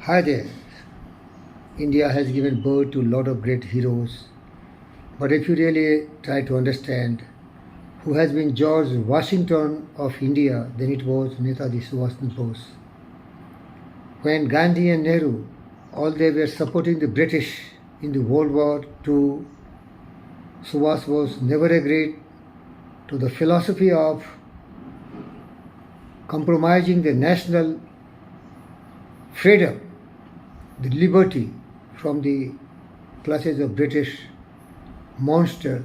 Hi there. India has given birth to a lot of great heroes. But if you really try to understand who has been George Washington of India, then it was Netaji Subhash Bose. When Gandhi and Nehru, all they were supporting the British in the World War II, Subhash Bose never agreed to the philosophy of compromising the national freedom, the liberty from the clutches of British monster.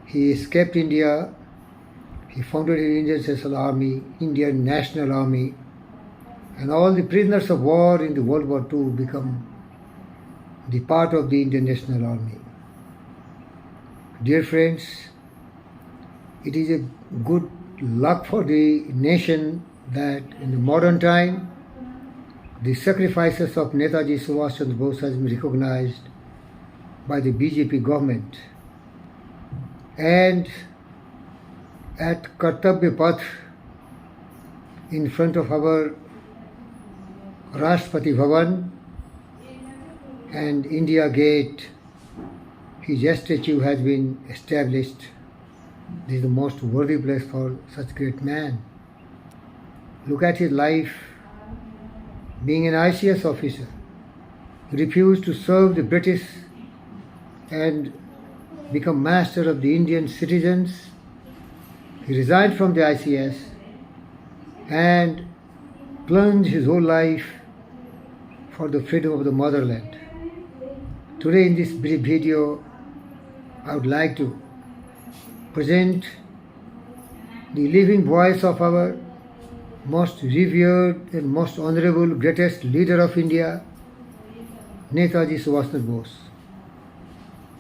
He escaped India. He founded an Indian Special Army, Indian National Army, and all the prisoners of war in the World War II become the part of the Indian National Army. Dear friends, it is a good luck for the nation that in the modern time, the sacrifices of Netaji Subhash Chandra Bose has been recognized by the BJP government. And at Kartavya Path, in front of our Rashtrapati Bhavan and India Gate, his statue has been established. This is the most worthy place for such great man. Look at his life. Being an ICS officer, he refused to serve the British and become master of the Indian citizens. He resigned from the ICS and plunged his whole life for the freedom of the motherland. Today in this brief video, I would like to present the living voice of our most revered and most honorable greatest leader of India, Netaji Subhash Chandra Bose.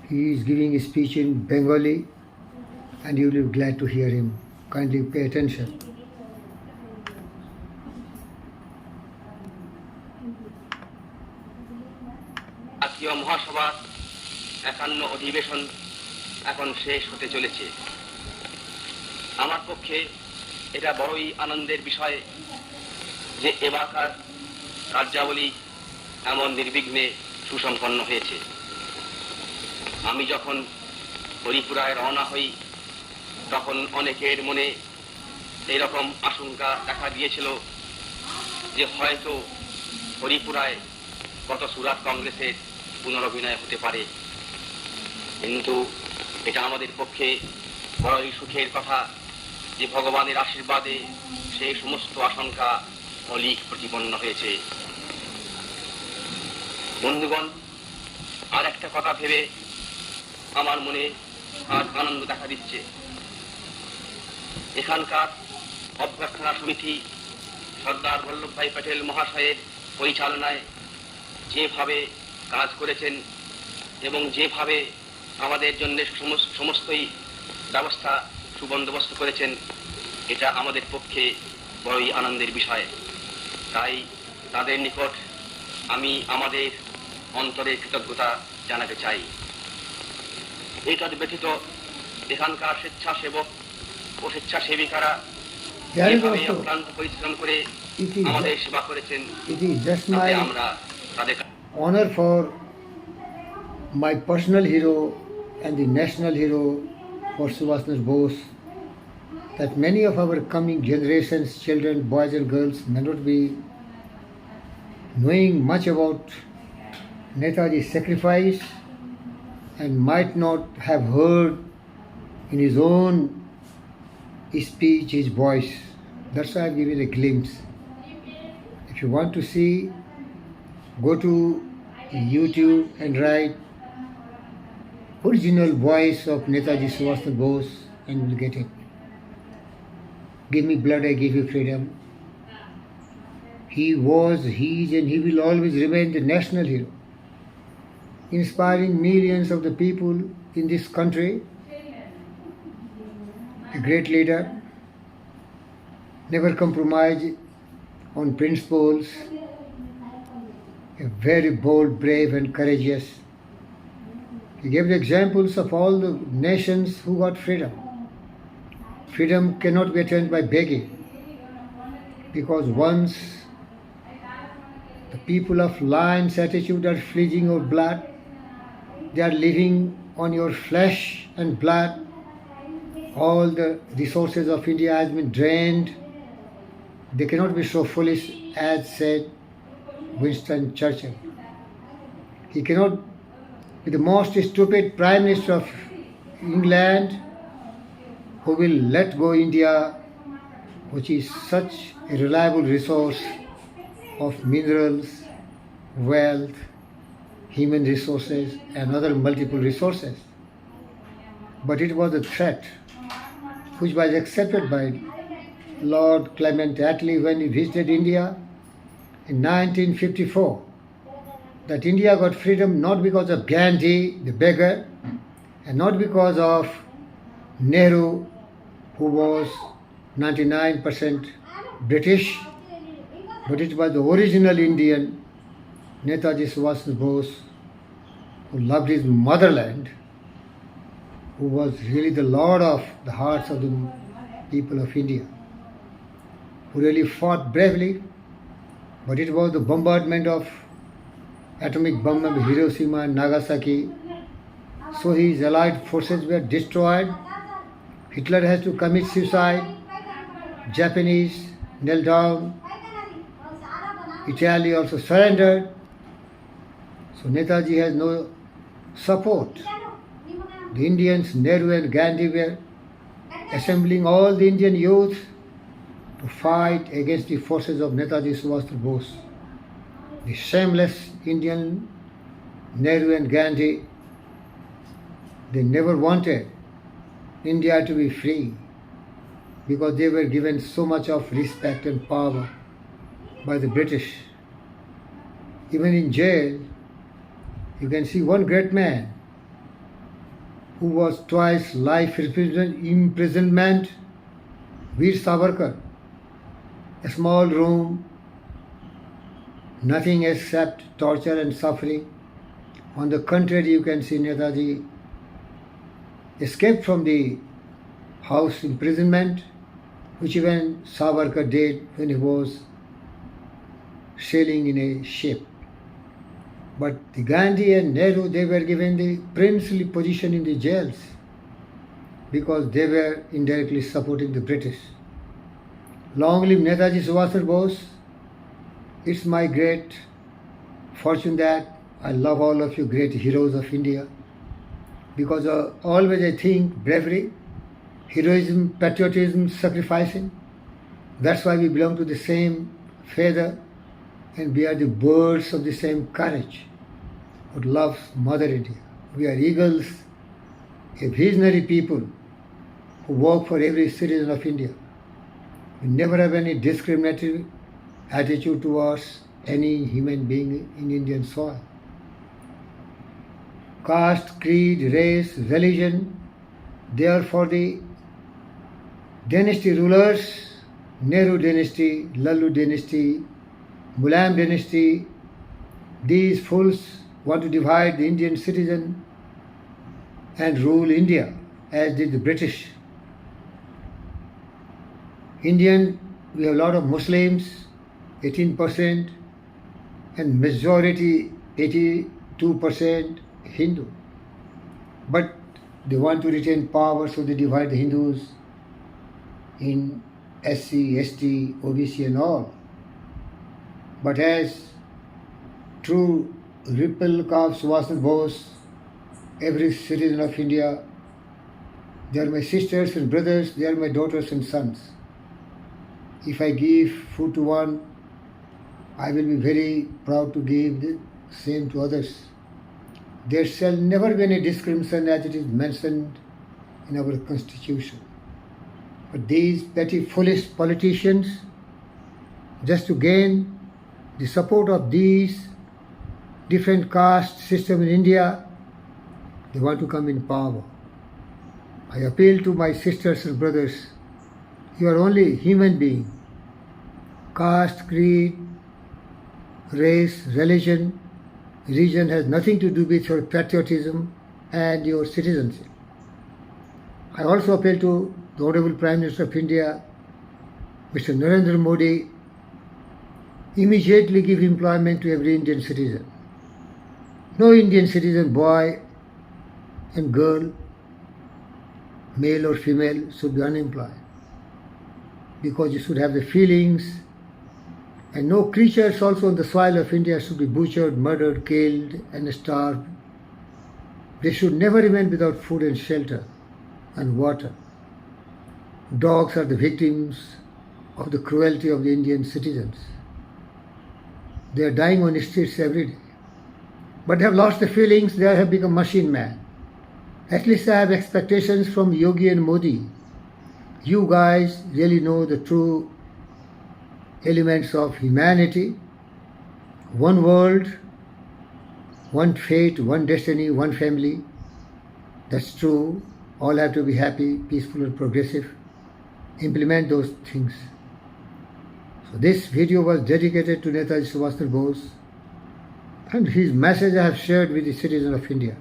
He is giving a speech in Bengali and you will be glad to hear him. Kindly pay attention. জাতীয় মহাসভার ৫১ অধিবেশন এখন শেষ হতে চলেছে। আমার পক্ষে এটা বড়ই আনন্দের বিষয় যে এবারকার কার্যাবলী এমন নির্বিঘ্নে সুসম্পন্ন হয়েছে। আমি যখন হরিপুরায় রওনা হই তখন অনেকের মনে এরকম আশঙ্কা দেখা দিয়েছিল যে হয়তো হরিপুরায় গত সুরাট কংগ্রেসের পুনরভিনয় হতে পারে, কিন্তু এটা আমাদের পক্ষে বড়ই সুখের কথা যে ভগবানের আশীর্বাদে সেই সমস্ত আশঙ্কা অলীক প্রতিপন্ন হয়েছে। বন্ধুগণ, আর একটা কথা ভেবে আমার মনে আজ আনন্দ দেখা দিচ্ছে। এখানকার অভ্যর্থনা সমিতি সর্দার বল্লভভাই প্যাটেল মহাশয়ের পরিচালনায় যেভাবে কাজ করেছেন এবং যেভাবে আমাদের জন্য সমস্তই ব্যবস্থা সুবন্দোবস্ত করেছেন, এটা আমাদের পক্ষে বড়ই আনন্দের বিষয়। তাই তাদের নিকট আমি আমাদের অন্তরের কৃতজ্ঞতা জানাতে চাই। এটা ব্যতীত এখানকার স্বেচ্ছাসেবক ও স্বেচ্ছাসেবিকারা যেভাবে অক্লান্ত পরিশ্রম করে আমাদের সেবা করেছেন, তাতে আমরা তাদের honor for my personal hero and the national hero for Subhash Chandra Bose, that many of our coming generations, children, boys and girls, may not be knowing much about Netaji's sacrifice and might not have heard in his own speech his voice. That's why I've given a glimpse. If you want to see, go to YouTube and write original voice of Netaji Subhash Chandra Bose and you will get it. Give me blood, I give you freedom. He was, he is and he will always remain the national hero, inspiring millions of the people in this country. A great leader, never compromised on principles, a very bold, brave and courageous. He gave the examples of all the nations who got freedom. Freedom cannot be attained by begging, because once The people of lion's attitude are fleeing your blood. They are living on your flesh and blood. All the resources of India has been drained. They cannot be so foolish as said Winston Churchill. He cannot be the most stupid Prime Minister of England who will let go India, which is such a reliable resource of minerals, wealth, human resources and other multiple resources. But it was a threat which was accepted by Lord Clement Attlee when he visited India in 1954, that India got freedom not because of Gandhi, the beggar, and not because of Nehru, who was 99% British, but it was the original Indian, Netaji Subhash Bose, who loved his motherland, who was really the lord of the hearts of the people of India, who really fought bravely, but it was the bombardment of atomic bomb of Hiroshima and Nagasaki, so his allied forces were destroyed. Hitler has to commit suicide, Japanese knelt down, Italy also surrendered, so Netaji has no support. The Indians, Nehru and Gandhi were assembling all the Indian youth to fight against the forces of Netaji Subhash Bose. The shameless Indian Nehru and Gandhi, they never wanted India to be free because they were given so much of respect and power by the British. Even in jail, you can see one great man who was twice life imprisonment, Veer Savarkar. A small room, nothing except torture and suffering. On the contrary, you can see Netaji escaped from the house imprisonment, which even Savarkar did when he was sailing in a ship. But the Gandhi and Nehru, they were given the princely position in the jails because they were indirectly supporting the British. Long live Netaji Subhash Bose. It's my great fortune that I love all of you great heroes of India because always I think bravery, heroism, patriotism, sacrificing. That's why we belong to the same feather and we are the birds of the same courage who loves Mother India. We are eagles, a visionary people who work for every citizen of India. We never have any discriminatory attitude towards any human being in Indian soil. Caste, creed, race, religion, they are for the dynasty rulers, Nehru dynasty, Lalu dynasty, Mulayam dynasty. These fools want to divide the Indian citizen and rule India as did the British. Indian, we have a lot of Muslims, 18%, and majority 82% Hindu. But they want to retain power, so they divide the Hindus in SC, ST, OBC and all. But as true replica of Subhash Bose, every citizen of India, they are my sisters and brothers, they are my daughters and sons. If I give food to one, I will be very proud to give the same to others. There shall never be any discrimination as it is mentioned in our constitution. But these petty foolish politicians, just to gain the support of these different caste system in India, they want to come in power. I appeal to my sisters and brothers, you are only human being. Caste, creed, race, religion, region has nothing to do with your patriotism and your citizenship. I also appeal to the Honorable Prime Minister of India, Mr. Narendra Modi, immediately give employment to every Indian citizen. No Indian citizen, boy and girl, male or female, should be unemployed, because you should have the feelings, and no creatures also on the soil of India should be butchered, murdered, killed and starved. They should never remain without food and shelter and water. Dogs are the victims of the cruelty of the Indian citizens. They are dying on the streets every day. But they have lost the feelings, they have become machine man. At least I have expectations from Yogi and Modi. You guys really know the true elements of humanity. One world, one fate, one destiny, one family. That's true. All have to be happy, peaceful and progressive. Implement those things. So this video was dedicated to Netaji Subhash Bose, and his message I have shared with the citizens of India.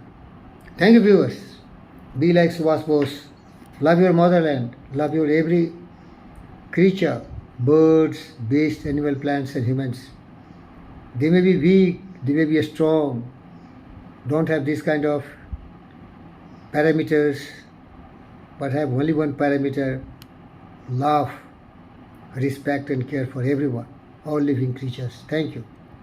Thank you, viewers. Be like Subhash Bose. Love your motherland. Love your every creature, birds, beasts, animal, plants and humans. They may be weak, they may be strong, don't have this kind of parameters, but have only one parameter: love, respect and care for everyone, all living creatures. Thank you.